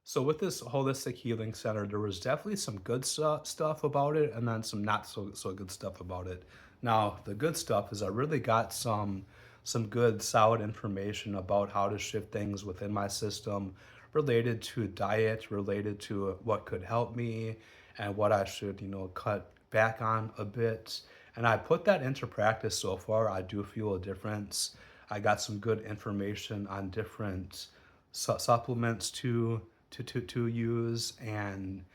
So with this holistic healing center, there was definitely some good stuff about it, and then some not so good stuff about it. Now, the good stuff is I really got some good solid information about how to shift things within my system related to diet, related to what could help me, and what I should, cut back on a bit. And I put that into practice so far. I do feel a difference. I got some good information on different supplements to use, and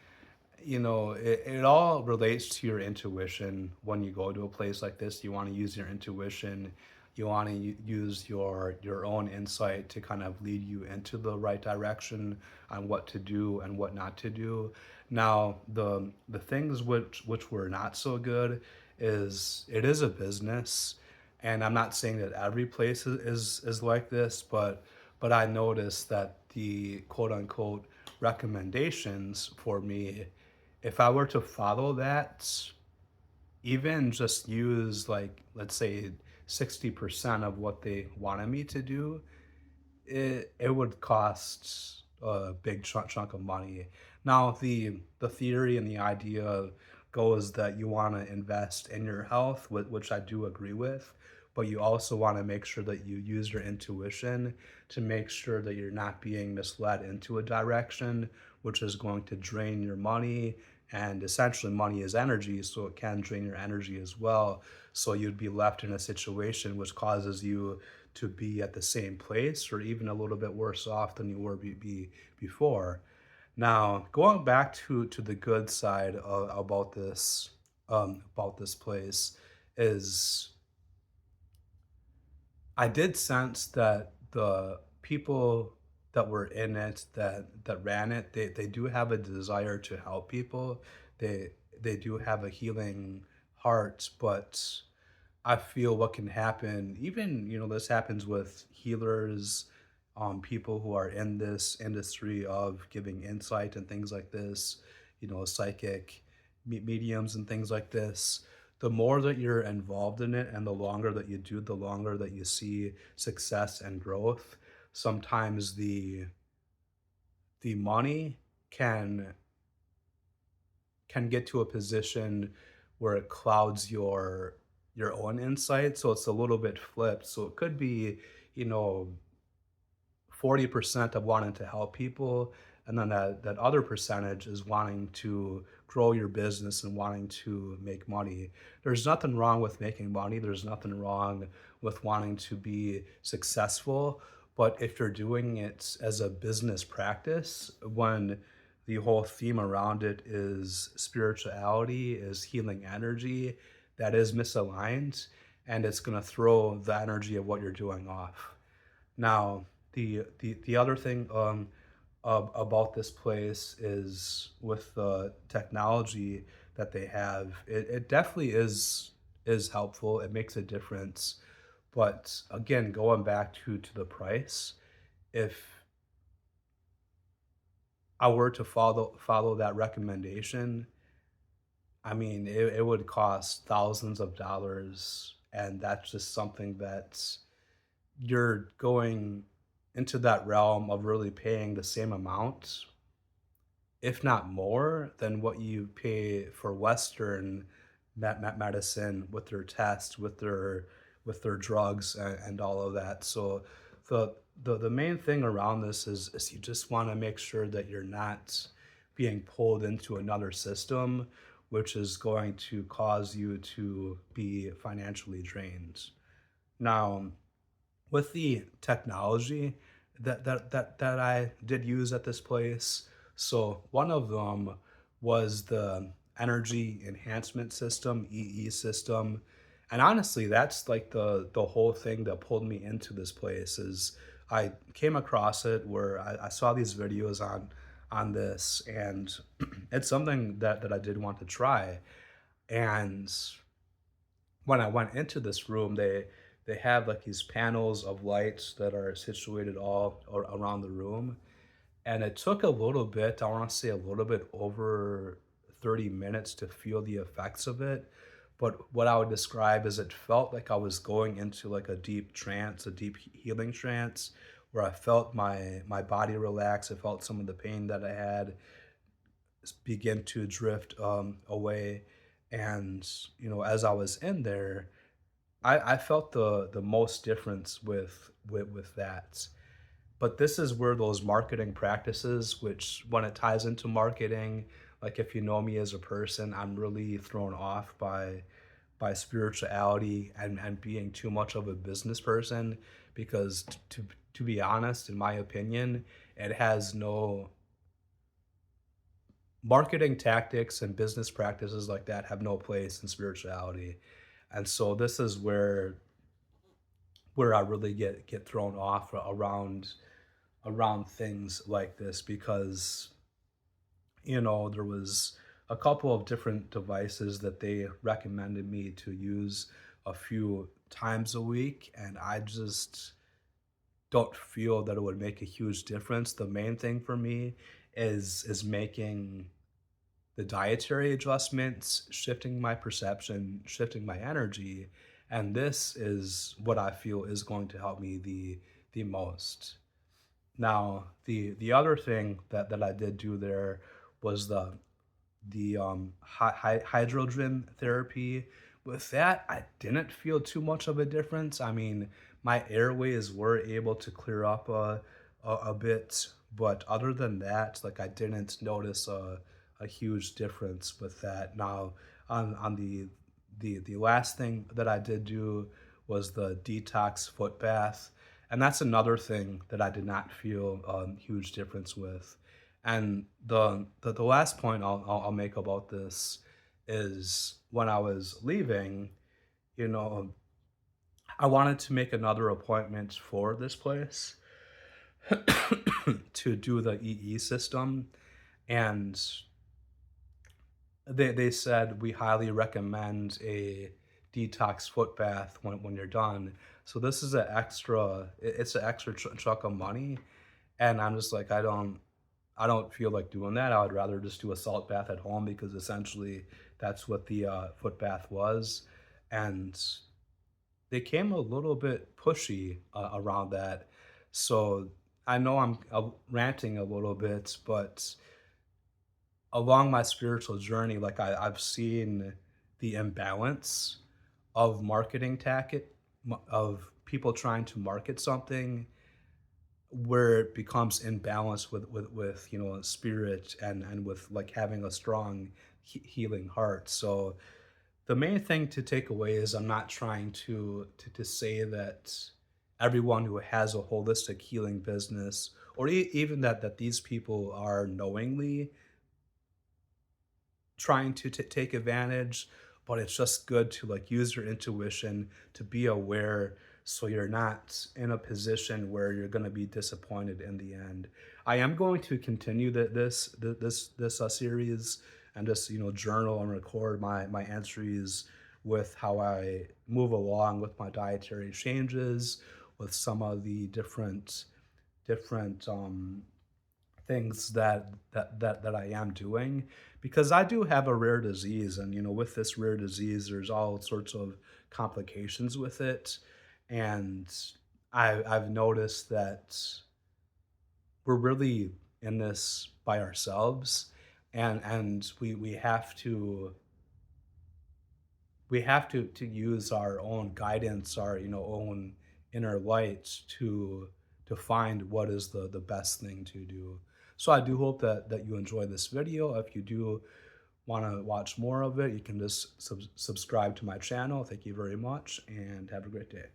it all relates to your intuition. When you go to a place like this, you want to use your intuition. You want to use your own insight to kind of lead you into the right direction on what to do and what not to do. Now, the things which were not so good is it is a business, and I'm not saying that every place is like this, but I noticed that the quote unquote recommendations for me, if I were to follow that, even just use, like, let's say 60% of what they wanted me to do, it would cost a big chunk of money. Now, the theory and the idea goes that you want to invest in your health, which I do agree with, but you also want to make sure that you use your intuition to make sure that you're not being misled into a direction which is going to drain your money. And essentially, money is energy, so it can drain your energy as well. So you'd be left in a situation which causes you to be at the same place or even a little bit worse off than you were before. Now, going back to the good side about this place is I did sense that the people that were in it, that ran it, they do have a desire to help people. They do have a healing heart, but I feel what can happen, even, this happens with healers, people who are in this industry of giving insight and things like this, psychic mediums and things like this. The more that you're involved in it and the longer that you do, the longer that you see success and growth. Sometimes the money can get to a position where it clouds your own insight, so it's a little bit flipped. So it could be, you know, 40% of wanting to help people, and then that other percentage is wanting to grow your business and wanting to make money. There's nothing wrong with making money, there's nothing wrong with wanting to be successful, but if you're doing it as a business practice, when the whole theme around it is spirituality, is healing energy, that is misaligned, and it's gonna throw the energy of what you're doing off. Now, the other thing, about this place is with the technology that they have, it definitely is helpful, it makes a difference, but again, going back to the price, if I were to follow that recommendation, I mean, it would cost thousands of dollars, and that's just something that's you're going into that realm of really paying the same amount, if not more, than what you pay for Western medicine with their tests, with their drugs, and all of that. So the main thing around this is you just want to make sure that you're not being pulled into another system, which is going to cause you to be financially drained. Now, with the technology that I did use at this place. So one of them was the energy enhancement system, EE system. And honestly, that's like the whole thing that pulled me into this place is I came across it where I saw these videos on this, and it's something that I did want to try. And when I went into this room, they have like these panels of lights that are situated all around the room, and it took a little bit. I want to say a little bit over 30 minutes to feel the effects of it. But what I would describe is it felt like I was going into like a deep trance, a deep healing trance, where I felt my body relax. I felt some of the pain that I had begin to drift away. And as I was in there, I felt the most difference with that. But this is where those marketing practices, which when it ties into marketing, like if you know me as a person, I'm really thrown off by spirituality and being too much of a business person because to be honest, in my opinion, it has no marketing tactics and business practices like that have no place in spirituality. And so this is where I really get thrown off around things like this because there was a couple of different devices that they recommended me to use a few times a week, and I just don't feel that it would make a huge difference. The main thing for me is making the dietary adjustments, shifting my perception, shifting my energy, and this is what I feel is going to help me the most. Now, the other thing that I did do there was the hydrogen therapy. With that, I didn't feel too much of a difference. I mean, my airways were able to clear up a bit, but other than that, like I didn't notice a huge difference with that. Now, on the last thing that I did do was the detox foot bath, and that's another thing that I did not feel huge difference with. And the last point I'll make about this is when I was leaving, you know, I wanted to make another appointment for this place to do the EE system, and they said we highly recommend a detox foot bath when you're done. So this is it's an extra chunk of money, and I'm just like I don't feel like doing that. I would rather just do a salt bath at home because essentially that's what the foot bath was, and they came a little bit pushy around that. So I know I'm ranting a little bit, but along my spiritual journey, like I've seen the imbalance of marketing tactic of people trying to market something where it becomes imbalanced with spirit and with like having a strong healing heart. So the main thing to take away is I'm not trying to say that everyone who has a holistic healing business or even that these people are knowingly trying to take advantage, but it's just good to like use your intuition to be aware so you're not in a position where you're going to be disappointed in the end. I am going to continue this series and just journal and record my entries with how I move along with my dietary changes, with some of the different things that I am doing because I do have a rare disease, and with this rare disease there's all sorts of complications with it, and I've noticed that we're really in this by ourselves, and we have to use our own guidance, our own inner light to find what is the best thing to do. So I do hope that you enjoy this video. If you do want to watch more of it, you can just subscribe to my channel. Thank you very much and have a great day.